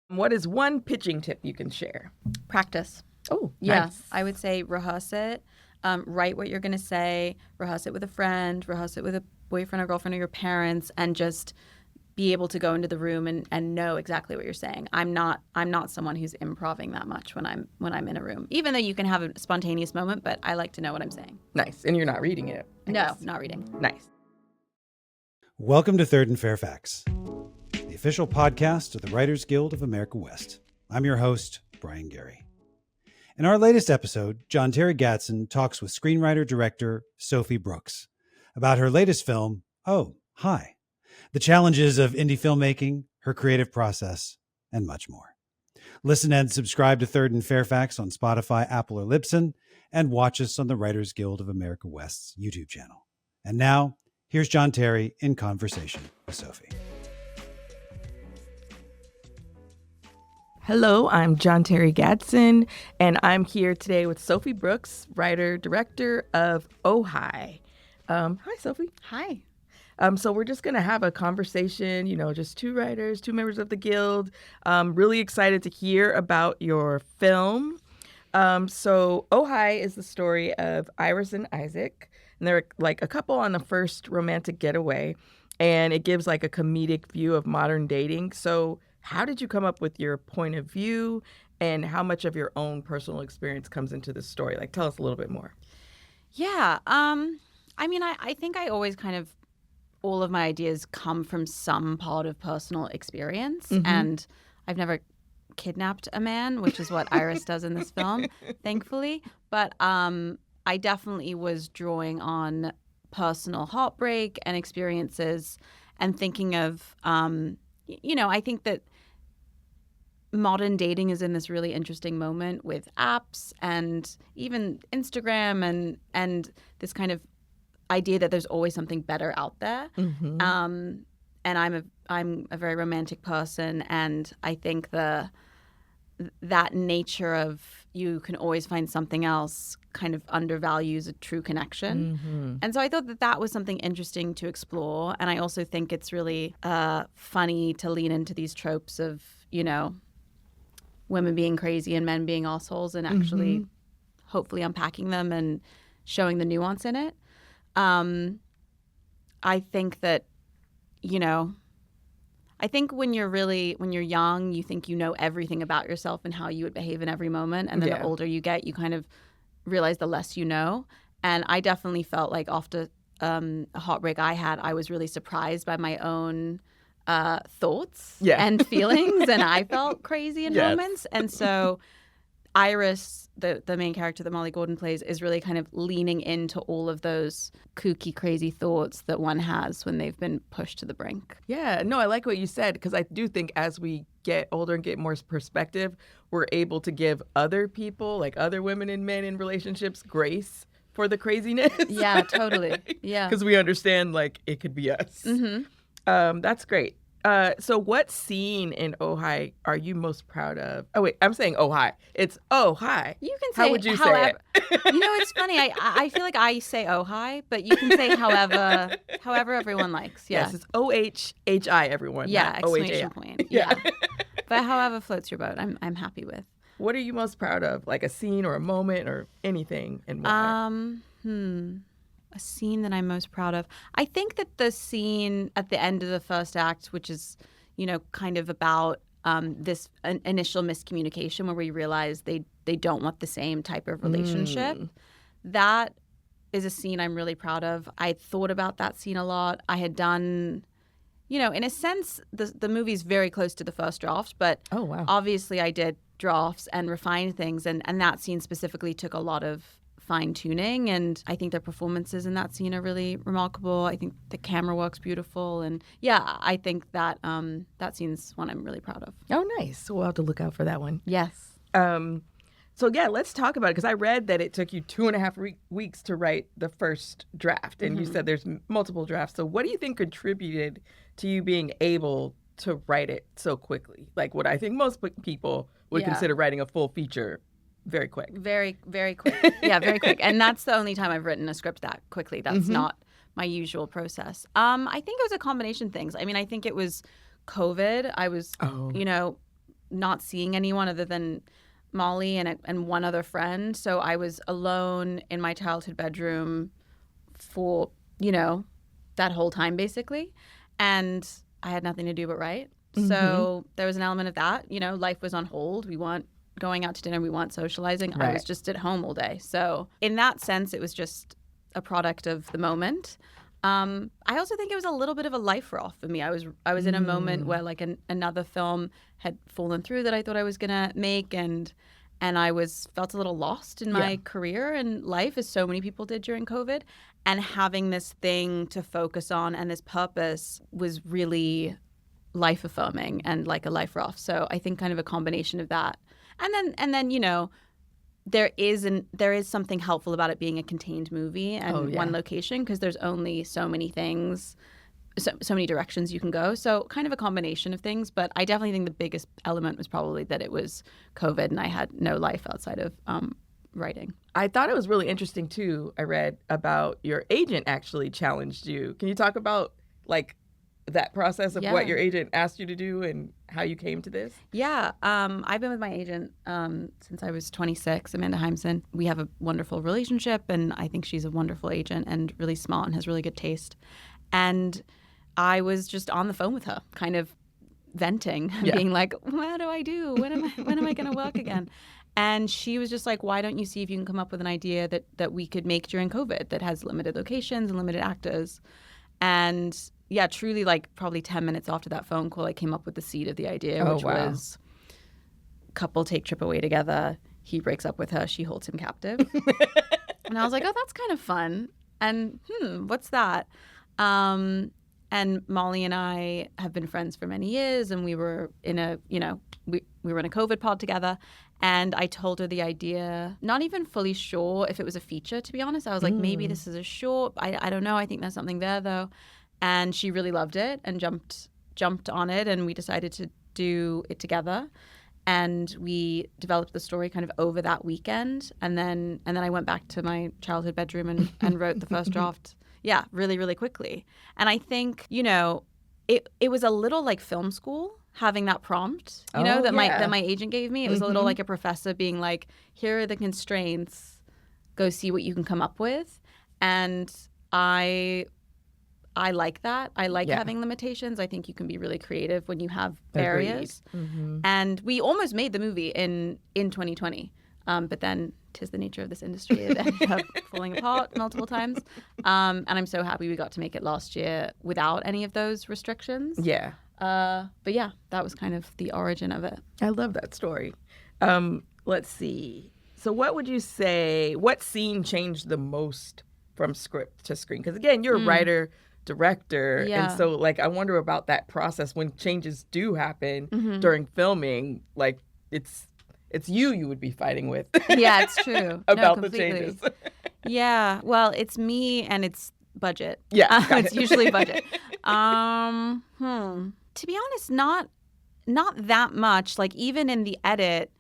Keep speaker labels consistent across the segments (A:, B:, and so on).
A: What is one pitching tip you can share?
B: Practice.
A: Oh,
B: Yeah,
A: nice.
B: I would say rehearse it. Write what you're going to say. Rehearse it with a friend. Rehearse it with a boyfriend or girlfriend or your parents, and just be able to go into the room and know exactly what you're saying. I'm not someone who's improving that much when I'm in a room. Even though you can have a spontaneous moment, but I like to know what I'm saying.
A: Nice. And you're not reading it? I
B: No,
A: guess.
B: not reading.
A: Nice.
C: Welcome to Third and Fairfax, the official podcast of the Writers Guild of America West. I'm your host, Brian Gary. In our latest episode, Jonterri Gadson talks with screenwriter-director Sophie Brooks about her latest film, Oh, Hi, the challenges of indie filmmaking, her creative process, and much more. Listen and subscribe to Third and Fairfax on Spotify, Apple, or Libsyn, and watch us on the Writers Guild of America West's YouTube channel. And now, here's Jonterri in conversation with Sophie.
A: Hello, I'm Jonterri Gadson, and I'm here today with Sophie Brooks, writer-director of Oh, Hi. Hi, Sophie.
B: Hi.
A: So we're just going to have a conversation, just two writers, two members of the Guild. Really excited to hear about your film. So Oh, Hi is the story of Iris and Isaac, and they're like a couple on the first romantic getaway, and it gives like a comedic view of modern dating. So how did you come up with your point of view, and how much of your own personal experience comes into this story? Like, tell us a little bit more.
B: Yeah. I think I always kind of, all of my ideas come from some part of personal experience.
A: Mm-hmm.
B: And I've never kidnapped a man, which is what Iris does in this film, thankfully. But I definitely was drawing on personal heartbreak and experiences and thinking of, I think that modern dating is in this really interesting moment with apps and even Instagram and this kind of idea that there's always something better out there.
A: Mm-hmm.
B: And I'm a very romantic person, and I think that nature of you can always find something else kind of undervalues a true connection.
A: Mm-hmm.
B: And so I thought that was something interesting to explore. And I also think it's really funny to lean into these tropes of, women being crazy and men being assholes, and actually hopefully unpacking them and showing the nuance in it. I think that, I think when you're young, you think you know everything about yourself and how you would behave in every moment. And then the older you get, you kind of realize the less you know. And I definitely felt like after a heartbreak I had, I was really surprised by my own thoughts and feelings. And I felt crazy in moments. And so Iris, the main character that Molly Gordon plays, is really kind of leaning into all of those kooky, crazy thoughts that one has when they've been pushed to the brink.
A: Yeah, no, I like what you said, because I do think as we get older and get more perspective, we're able to give other people, like other women and men in relationships, grace for the craziness.
B: Yeah, totally. Yeah.
A: Because we understand, like, it could be us.
B: Mm-hmm.
A: That's great. So what scene in Oh, Hi are you most proud of? Oh, wait, I'm saying Oh, Hi. It's Oh, Hi.
B: You can say
A: How would you say it?
B: It's funny. I feel like I say Oh, Hi, but you can say however everyone likes. Yeah.
A: Yes, it's OHHI, everyone.
B: Yeah,
A: not
B: exclamation
A: OHAI.
B: point. Yeah. But however floats your boat, I'm happy with.
A: What are you most proud of? Like a scene or a moment or anything, and why?
B: A scene that I'm most proud of. I think that the scene at the end of the first act, which is, kind of about this initial miscommunication where we realize they don't want the same type of relationship. That is a scene I'm really proud of. I thought about that scene a lot. I had done, in a sense, the movie's very close to the first draft, but
A: Oh, wow.
B: obviously I did drafts and refined things, and that scene specifically took a lot of fine-tuning, and I think their performances in that scene are really remarkable. I think the camera work's beautiful, and I think that that scene's one I'm really proud of.
A: Oh, nice. We'll have to look out for that one.
B: Yes.
A: So let's talk about it, because I read that it took you 2.5 weeks to write the first draft, and you said there's multiple drafts. So what do you think contributed to you being able to write it so quickly? Like what I think most people would consider writing a full feature very quick.
B: Very, very quick. Yeah, very quick. And that's the only time I've written a script that quickly. That's not my usual process. I think it was a combination of things. I mean, I think it was COVID. I was, not seeing anyone other than Molly and one other friend. So I was alone in my childhood bedroom for, that whole time basically. And I had nothing to do but write. Mm-hmm. So there was an element of that. Life was on hold. We weren't going out to dinner. We weren't socializing. Right. I was just at home all day. So in that sense, it was just a product of the moment. I also think it was a little bit of a life raw for me. I was in a moment where like another film had fallen through that I thought I was gonna make, and I felt a little lost in my career and life, as so many people did during COVID. And having this thing to focus on and this purpose was really life affirming and like a life raft. So I think kind of a combination of that, and then there is something helpful about it being a contained movie and one location, because there's only so many things, so many directions you can go. So kind of a combination of things. But I definitely think the biggest element was probably that it was COVID and I had no life outside of writing.
A: I thought it was really interesting too. I read about your agent actually challenged you. Can you talk about like that process of what your agent asked you to do and how you came to this?
B: Yeah. I've been with my agent since I was 26, Amanda Heimson. We have a wonderful relationship, and I think she's a wonderful agent and really smart and has really good taste. And I was just on the phone with her, kind of venting, being like, what do I do? When am I going to work again? And she was just like, why don't you see if you can come up with an idea that we could make during COVID that has limited locations and limited actors? And yeah, truly, like probably 10 minutes after that phone call, I came up with the seed of the idea, which was couple take trip away together. He breaks up with her. She holds him captive. And I was like, oh, that's kind of fun. And what's that? And Molly and I have been friends for many years, and we were in a, we were in a COVID pod together. And I told her the idea, not even fully sure if it was a feature, to be honest. I was like, maybe this is a short. I don't know. I think there's something there, though. And she really loved it and jumped on it, and we decided to do it together. And we developed the story kind of over that weekend, and then I went back to my childhood bedroom and wrote the first draft. Yeah, really, really quickly. And I think it was a little like film school, having that prompt, that my agent gave me. It was a little like a professor being like, here are the constraints, go see what you can come up with. And I like that. I like having limitations. I think you can be really creative when you have barriers. And we almost made the movie in 2020. But then 'tis the nature of this industry. It ended up falling apart multiple times. And I'm so happy we got to make it last year without any of those restrictions.
A: Yeah.
B: But yeah, that was kind of the origin of it.
A: I love that story. Let's see. So what would you say, what scene changed the most from script to screen? Because again, you're a writer, director. And so like, I wonder about that process when changes do happen during filming. Like it's you would be fighting with.
B: Yeah, it's true.
A: About the changes.
B: Yeah. Well, it's me and it's budget.
A: Yeah.
B: It's usually budget. To be honest, not that much. Like even in the edit,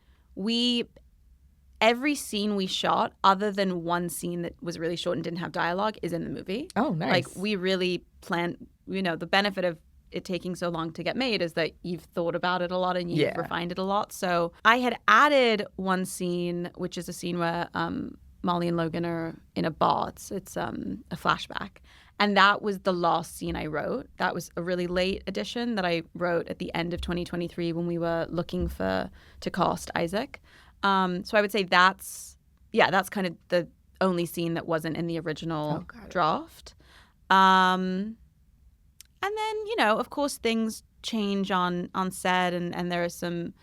B: every scene we shot, other than one scene that was really short and didn't have dialogue, is in the movie.
A: Oh, nice.
B: Like we really planned, the benefit of it taking so long to get made is that you've thought about it a lot and you've refined it a lot. So I had added one scene, which is a scene where Molly and Logan are in a bar. It's a flashback. And that was the last scene I wrote. That was a really late addition that I wrote at the end of 2023 when we were looking to cast Isaac. So I would say that's kind of the only scene that wasn't in the original draft. And then, of course, things change on set, and there are some,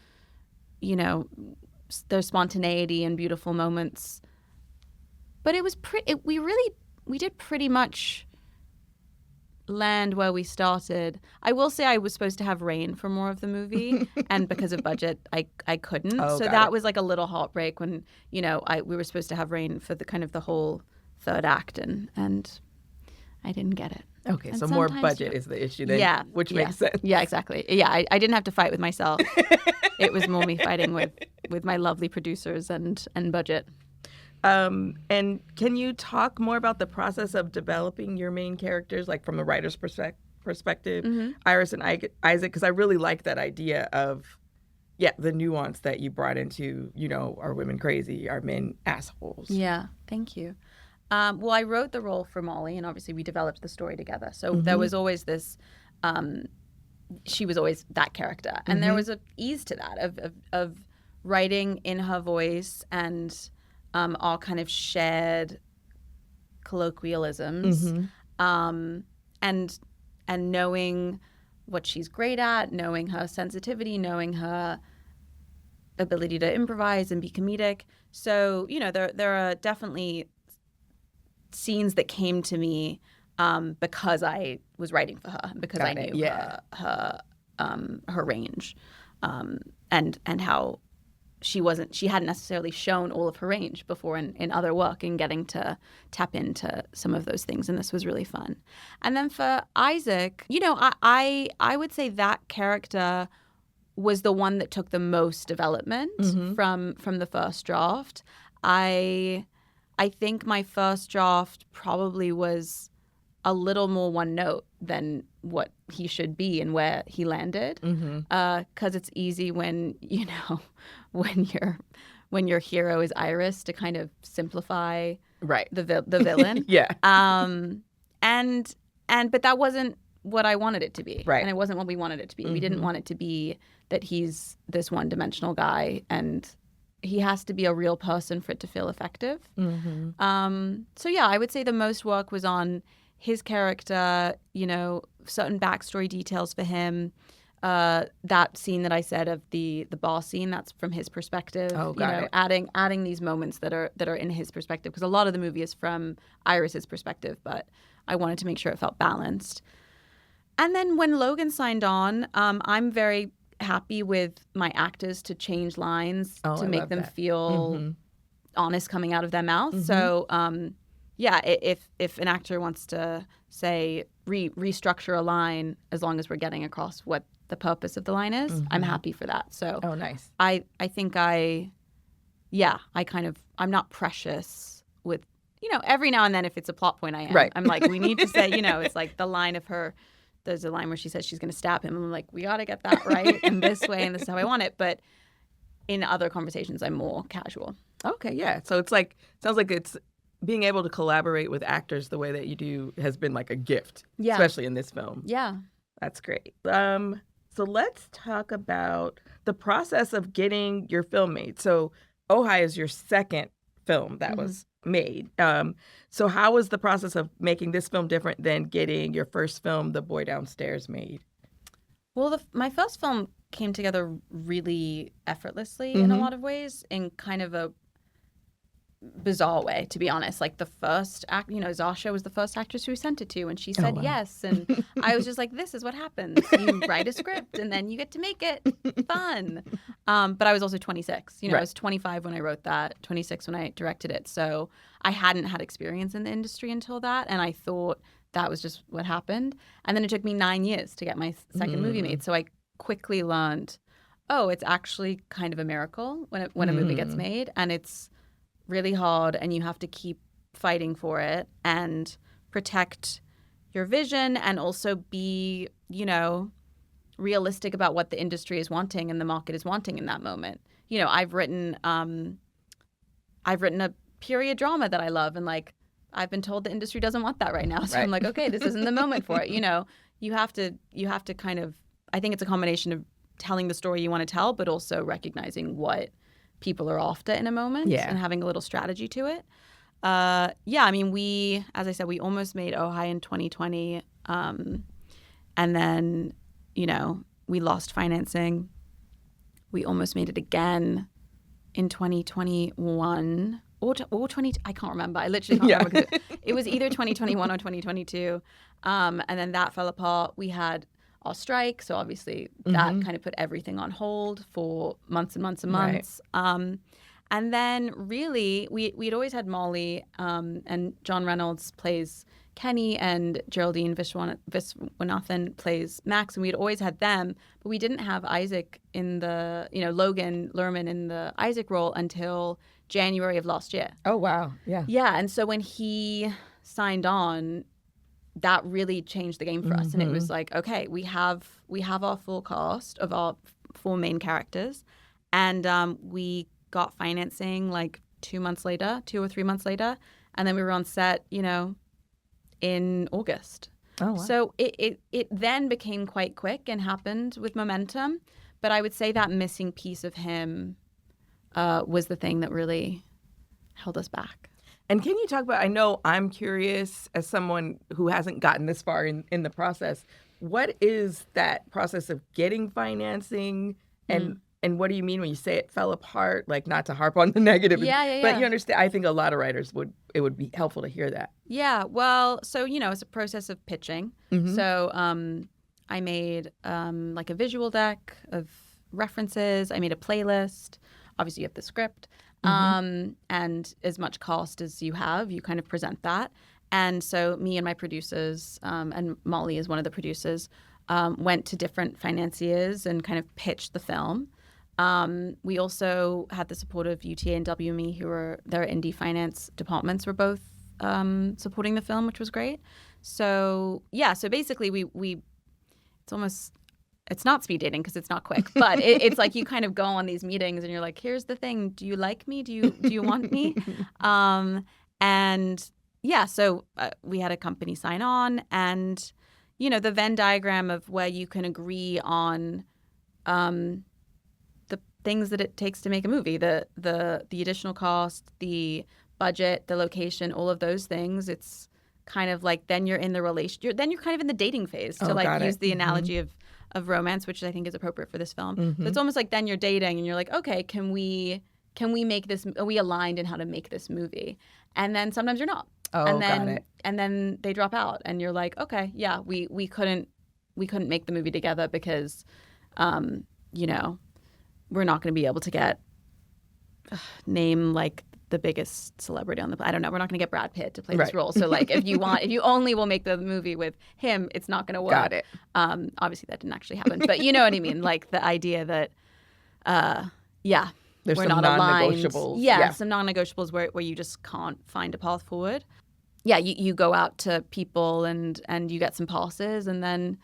B: there's spontaneity and beautiful moments. But it was we did pretty much land where we started. I will say I was supposed to have rain for more of the movie, and because of budget, I couldn't. So that was like a little heartbreak when, we were supposed to have rain for the kind of the whole third act, and I didn't get it.
A: Okay, and so more budget is the issue then, which makes sense.
B: Yeah, exactly. Yeah, I didn't have to fight with myself. It was more me fighting with my lovely producers and budget.
A: And can you talk more about the process of developing your main characters, like from the writer's perspective, Iris and Isaac? Because I really like that idea of, the nuance that you brought into, are women crazy? Are men assholes?
B: Yeah, thank you. Well, I wrote the role for Molly, and obviously we developed the story together. So there was always this, she was always that character. And there was an ease to that of writing in her voice and all kind of shared colloquialisms, and knowing what she's great at, knowing her sensitivity, knowing her ability to improvise and be comedic. So, there are definitely scenes that came to me because I was writing for her, because I knew her range, and how she hadn't necessarily shown all of her range before in other work, and getting to tap into some of those things, and this was really fun. And then for Isaac, I would say that character was the one that took the most development from the first draft. I think my first draft probably was a little more one note than what he should be and where he landed. Because it's easy when when your hero is Iris to kind of simplify the villain. But that wasn't what I wanted it to be. And it wasn't what we wanted it to be. We didn't want it to be that he's this one-dimensional guy, and he has to be a real person for it to feel effective. So yeah, I would say the most work was on his character, certain backstory details for him. That scene that I said of the bar scene, that's from his perspective. Adding these moments that are in his perspective, because a lot of the movie is from Iris's perspective, but I wanted to make sure it felt balanced. And then when Logan signed on, I'm very happy with my actors to change lines to make them feel honest coming out of their mouth. So if an actor wants to say restructure a line, as long as we're getting across what the purpose of the line is, I'm happy for that. So
A: nice.
B: I think I'm not precious with, every now and then if it's a plot point I am. I'm like, we need to say, it's like the line of her, there's a line where she says she's going to stab him. I'm like, we got to get that right in this way, and this is how I want it. But in other conversations, I'm more casual.
A: Okay, yeah. So sounds like it's being able to collaborate with actors the way that you do has been like a gift, especially in this film.
B: Yeah.
A: That's great. So let's talk about the process of getting your film made. So Ojai is your second film that was made. So how was the process of making this film different than getting your first film, The Boy Downstairs, made?
B: Well, my first film came together really effortlessly in a lot of ways, in kind of a bizarre way, to be honest. Like the first act, Zasha was the first actress who we sent it to, and she said yes, and I was just like, this is what happens. You write a script and then you get to make it fun. But I was also 26. I was 25 when I wrote that, 26 when I directed it. So I hadn't had experience in the industry until that, and I thought that was just what happened. And then it took me 9 years to get my second movie made. So I quickly learned, it's actually kind of a miracle when a movie gets made, and it's really hard, and you have to keep fighting for it and protect your vision, and also be, realistic about what the industry is wanting and the market is wanting in that moment. I've written a period drama that I love, and like I've been told the industry doesn't want that right now. So I'm like, okay, this isn't the moment for it. You have to kind of, I think it's a combination of telling the story you want to tell, but also recognizing what people are after in a moment and having a little strategy to it. We, as I said, we almost made Ojai in 2020. And then, we lost financing. We almost made it again in 2021 or 20, I can't remember. I literally can't remember. 'Cause it was either 2021 or 2022. And then that fell apart. We had our strike, so obviously that kind of put everything on hold for months and months and months. And then really, we'd always had Molly, and John Reynolds plays Kenny, and Geraldine Viswanathan plays Max, and we'd always had them, but we didn't have Isaac in the, Logan Lerman in the Isaac role until January of last year.
A: Oh, wow. Yeah.
B: Yeah, and so when he signed on, that really changed the game for us. And it was like, okay, we have our full cast of our four main characters. And we got financing like 2 or 3 months later. And then we were on set, in August.
A: Oh, wow.
B: So it then became quite quick and happened with momentum. But I would say that missing piece of him was the thing that really held us back.
A: And can you talk about, I know I'm curious as someone who hasn't gotten this far in the process, what is that process of getting financing and what do you mean when you say it fell apart? Like, not to harp on the negative.
B: Yeah.
A: But you understand, I think a lot of writers it would be helpful to hear that.
B: Yeah, well, so, it's a process of pitching.
A: Mm-hmm.
B: So I made like a visual deck of references. I made a playlist. Obviously, you have the script. And as much cost as you have, you kind of present that. And so me and my producers, and Molly is one of the producers, went to different financiers and kind of pitched the film. We also had the support of UTA and WME, their indie finance departments were both supporting the film, which was great. So basically it's not speed dating because it's not quick, but it's like you kind of go on these meetings and you're like, here's the thing. Do you like me? Do you want me? So we had a company sign on and, the Venn diagram of where you can agree on the things that it takes to make a movie, the additional cost, the budget, the location, all of those things. It's kind of like then you're in the relationship. Then you're kind of in the dating phase to use the analogy of romance, which I think is appropriate for this film. So it's almost like then you're dating and you're like, okay, can we make this? Are we aligned in how to make this movie? And then sometimes you're not.
A: Got it.
B: And then they drop out, and you're like, okay, yeah, we couldn't make the movie together because, we're not going to be able to get name like the biggest celebrity on the I don't know. We're not going to get Brad Pitt to play this role. So like if you only will make the movie with him, it's not going to work.
A: Got it.
B: Obviously that didn't actually happen, but you know what I mean. Like the idea that,
A: there's
B: we're
A: some
B: not aligned.
A: non-negotiables.
B: Yeah, some non-negotiables where you just can't find a path forward. Yeah, you go out to people and you get some passes, and then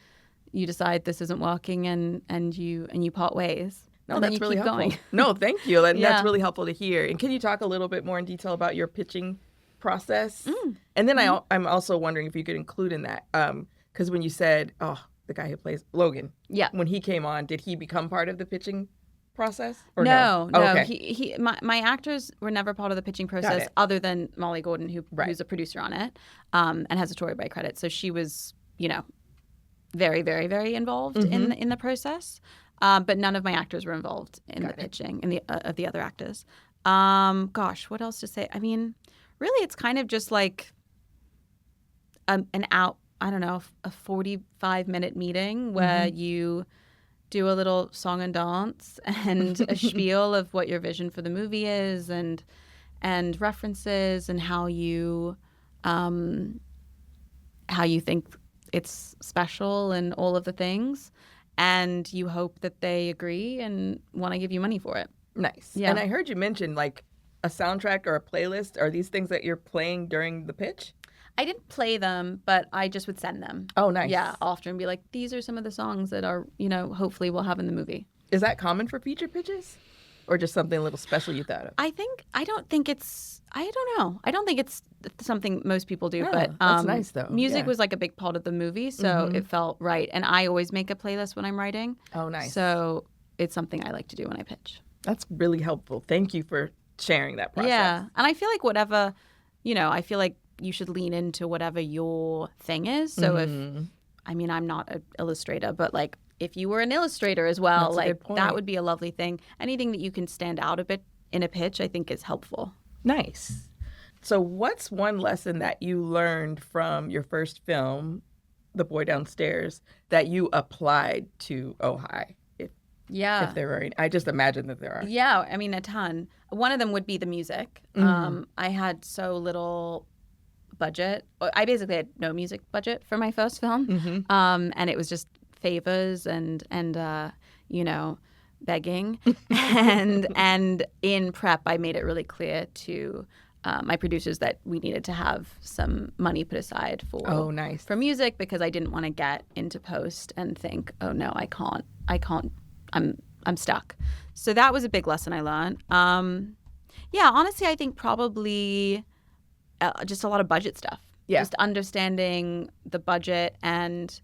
B: you decide this isn't working, and you part ways.
A: No,
B: and then
A: that's
B: you
A: really
B: keep
A: helpful.
B: going.
A: No, thank you. And
B: Yeah.
A: that's really helpful to hear. And can you talk a little bit more in detail about your pitching process? And then I'm also wondering if you could include in that, because when you said, the guy who plays Logan, when he came on, did he become part of the pitching process? Or
B: No.
A: Oh, okay.
B: My actors were never part of the pitching process, other than Molly Gordon, who's a producer on it, and has a Tory by credit. So she was, very, very, very involved in the process. But none of my actors were involved in the pitching of the other actors. What else to say? I mean, really, it's kind of just like a 45-minute meeting where you do a little song and dance and a spiel of what your vision for the movie is and references and how you think it's special and all of the things. And you hope that they agree and want to give you money for it.
A: Nice.
B: Yeah.
A: And I heard you mention like a soundtrack or a playlist. Are these things that you're playing during the pitch?
B: I didn't play them, but I just would send them.
A: Oh, nice.
B: Yeah, often and be like, these are some of the songs that are, hopefully we'll have in the movie.
A: Is that common for feature pitches? Or just something a little special you thought of?
B: I don't think it's something most people do, but
A: that's nice though.
B: Music
A: Yeah.
B: was like a big part of the movie, so it felt right. And I always make a playlist when I'm writing.
A: Oh, nice.
B: So it's something I like to do when I pitch.
A: That's really helpful. Thank you for sharing that process.
B: Yeah. And I feel like whatever, I feel like you should lean into whatever your thing is. So I'm not an illustrator, but like if you were an illustrator as well,
A: That's a good
B: like
A: point.
B: that would be a lovely thing. Anything that you can stand out a bit in a pitch, I think is helpful.
A: Nice. So what's one lesson that you learned from your first film, The Boy Downstairs, that you applied to Ojai? If there are any. I just imagine that there are.
B: Yeah, I mean, a ton. One of them would be the music. I had so little budget. I basically had no music budget for my first film. And it was just favors and begging. and in prep, I made it really clear to my producers that we needed to have some money put aside for music, because I didn't want to get into post and think, oh no, I can't. I'm I'm stuck. So that was a big lesson I learned. Yeah, honestly, I think probably just a lot of budget stuff.
A: Yeah.
B: Just understanding the budget. And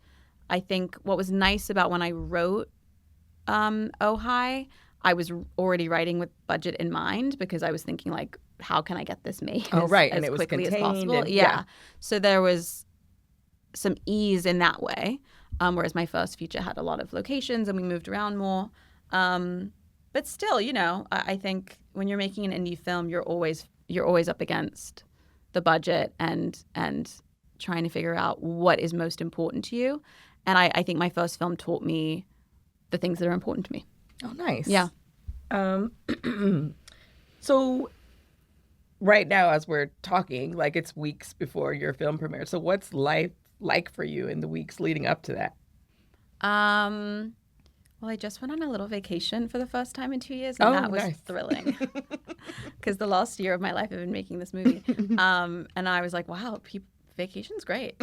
B: I think what was nice about when I wrote Oh Hi, I was already writing with budget in mind because I was thinking like, how can I get this made
A: and it was
B: quickly as
A: contained
B: possible?
A: and-
B: Yeah. So there was some ease in that way, whereas my first feature had a lot of locations and we moved around more. But still, I think when you're making an indie film, you're always up against the budget and trying to figure out what is most important to you. And I think my first film taught me the things that are important to me.
A: Oh, nice.
B: Yeah.
A: So right now, as we're talking, like it's weeks before your film premiere. So what's life like for you in the weeks leading up to that?
B: Well, I just went on a little vacation for the first time in 2 years, and that was
A: nice.
B: thrilling. Because the last year of my life I've been making this movie. And I was like, wow, vacation's great.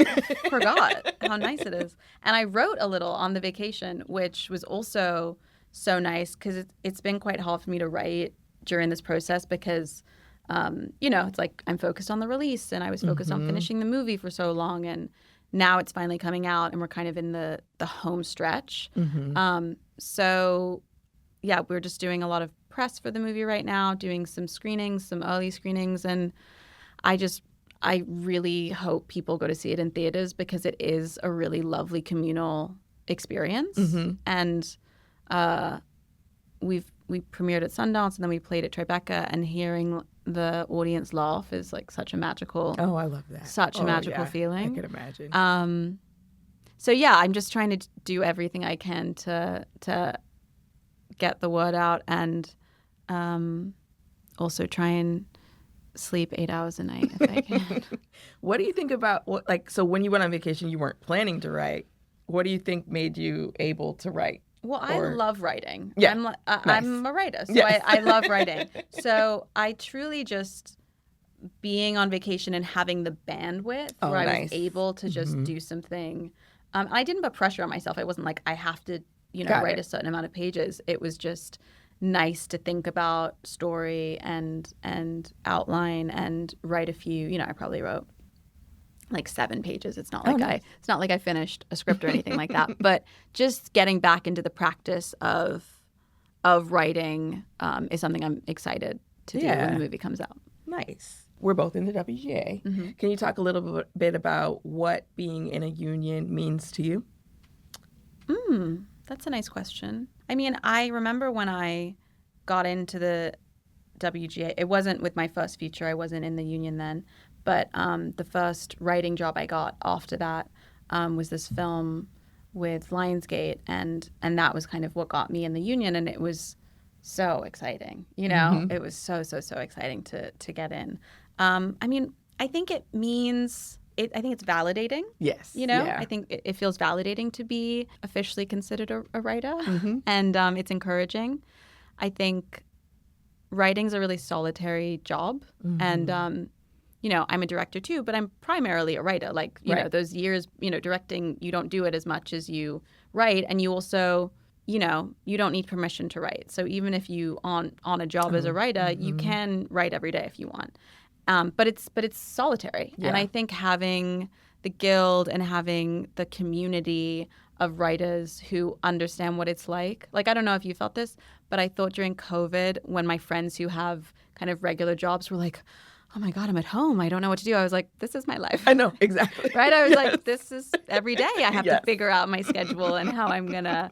B: Forgot how nice it is. And I wrote a little on the vacation, which was also so nice because it's been quite hard for me to write during this process because, it's like I'm focused on the release and I was focused on finishing the movie for so long. And now it's finally coming out and we're kind of in the home stretch. So, yeah, we're just doing a lot of press for the movie right now, doing some screenings, some early screenings. And I really hope people go to see it in theaters because it is a really lovely communal experience. And we premiered at Sundance and then we played at Tribeca, and hearing the audience laugh is like such a magical
A: I love that.
B: Such a magical feeling.
A: I can imagine.
B: So yeah, I'm just trying to do everything I can to get the word out and also try and sleep 8 hours a night if I can.
A: What do you think about so when you went on vacation, you weren't planning to write. What do you think made you able to write?
B: Well, I love writing.
A: Yeah,
B: I'm a writer, so
A: Yes.
B: I love writing. So I truly just being on vacation and having the bandwidth where I was able to just do something. I didn't put pressure on myself. I wasn't like I have to, write a certain amount of pages. It was just nice to think about story and outline and write a few. I probably wrote like 7 pages. It's not like it's not like I finished a script or anything like that. But just getting back into the practice of writing is something I'm excited to do when the movie comes out.
A: Nice. We're both in the WGA. Can you talk a little bit about what being in a union means to you?
B: That's a nice question. I mean, I remember when I got into the WGA, it wasn't with my first feature. I wasn't in the union then. But the first writing job I got after that was this film with Lionsgate, and that was kind of what got me in the union, and it was so exciting. It was so exciting to get in. I mean, I think it means I think it's validating.
A: Yes.
B: I think it feels validating to be officially considered a writer, and it's encouraging. I think writing's a really solitary job, and I'm a director too, but I'm primarily a writer. Like, you know, those years, directing, you don't do it as much as you write. And you also, you don't need permission to write. So even if you on a job as a writer, you can write every day if you want. But it's solitary. Yeah. And I think having the Guild and having the community of writers who understand what it's like. Like, I don't know if you felt this, but I thought during COVID when my friends who have kind of regular jobs were like, oh my God, I'm at home. I don't know what to do. I was like, this is my life.
A: I know, exactly.
B: Right? I was like, this is every day I have to figure out my schedule and how I'm going to,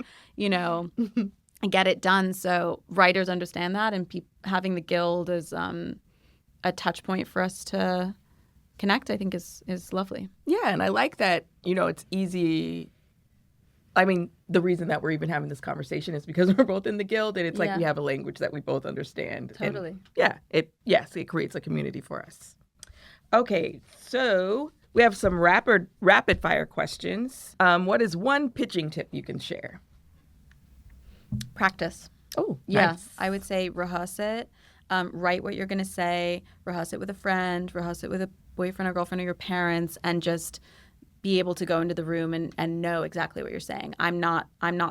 B: get it done. So writers understand that, and having the Guild as a touch point for us to connect, I think is lovely.
A: Yeah, and I like that, it's easy. I mean, the reason that we're even having this conversation is because we're both in the Guild, and it's like we have a language that we both understand.
B: Totally.
A: And it creates a community for us. Okay, so we have some rapid fire questions. What is one pitching tip you can share?
B: Practice.
A: Oh,
B: yeah.
A: Nice.
B: I would say rehearse it. Write what you're going to say. Rehearse it with a friend. Rehearse it with a boyfriend or girlfriend or your parents, and just be able to go into the room and know exactly what you're saying. I'm not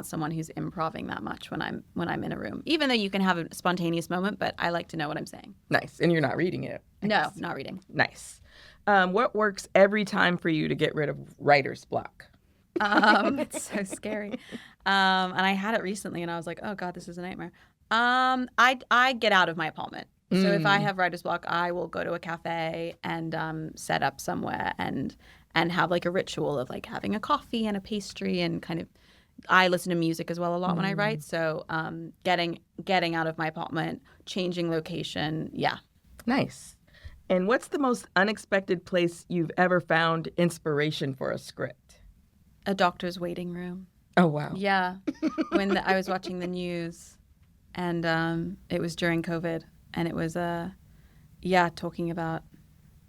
B: someone who's improving that much when I'm in a room. Even though you can have a spontaneous moment, but I like to know what I'm saying.
A: Nice. And you're not reading it?
B: No, not reading.
A: Nice. What works every time for you to get rid of writer's block?
B: It's so scary. And I had it recently, and I was like, oh God, this is a nightmare. I get out of my apartment. So if I have writer's block, I will go to a cafe and set up somewhere and have like a ritual of like having a coffee and a pastry and kind of. I listen to music as well a lot when I write. So getting out of my apartment, changing location, yeah.
A: Nice. And what's the most unexpected place you've ever found inspiration for a script?
B: A doctor's waiting room.
A: Oh, wow.
B: Yeah. When I was watching the news, and it was during COVID, and it was talking about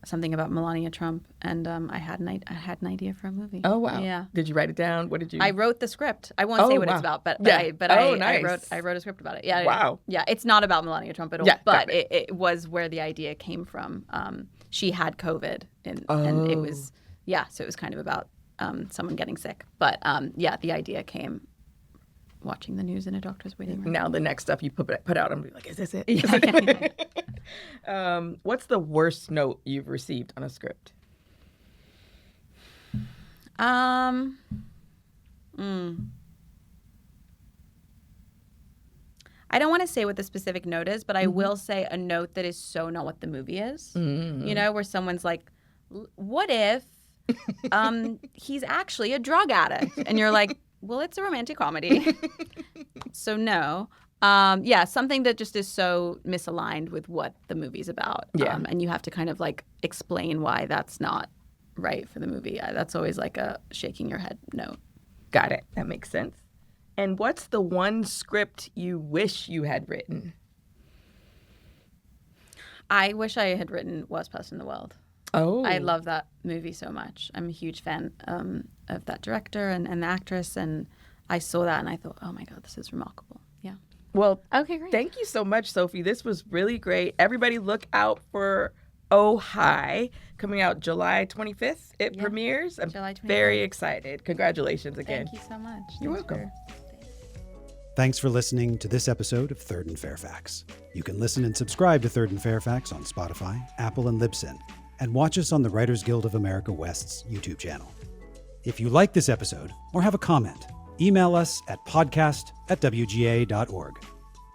B: something about Melania Trump, and I had an idea for a movie.
A: Oh, wow.
B: Yeah.
A: Did you write it down? What did you?
B: I wrote the script. I won't say what it's about, but
A: nice.
B: I wrote a script about it. Yeah.
A: Wow.
B: Yeah. It's not about Melania Trump at all, but it was where the idea came from. She had COVID, and it was so it was kind of about someone getting sick. But the idea came watching the news in a doctor's waiting room.
A: Now the next stuff you put out, I'm like, is this it?
B: Yeah.
A: What's the worst note you've received on a script?
B: I don't want to say what the specific note is, but I will say a note that is so not what the movie is. You know, where someone's like, what if he's actually a drug addict? And you're like, well, it's a romantic comedy. So no. Something that just is so misaligned with what the movie's about.
A: Yeah.
B: And you have to kind of like explain why that's not right for the movie. That's always like a shaking your head note.
A: Got it. That makes sense. And what's the one script you wish you had written?
B: I wish I had written Worst Person in the World.
A: Oh.
B: I love that movie so much. I'm a huge fan of that director and the actress, and I saw that and I thought, oh my God, this is remarkable. Yeah.
A: Well,
B: okay, great.
A: Thank you so much, Sophie. This was really great. Everybody look out for Oh Hi, coming out July 25th. It premieres. I'm
B: July 25th.
A: very excited. Congratulations again.
B: Thank you so much.
A: You're welcome.
C: Thanks for listening to this episode of Third and Fairfax. You can listen and subscribe to Third and Fairfax on Spotify, Apple, and Libsyn, and watch us on the Writers Guild of America West's YouTube channel. If you like this episode or have a comment, email us at podcast@wga.org.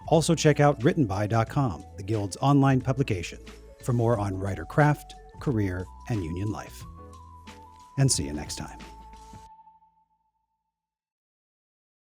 C: Also check out writtenby.com, the Guild's online publication, for more on writer craft, career, and union life. And see you next time.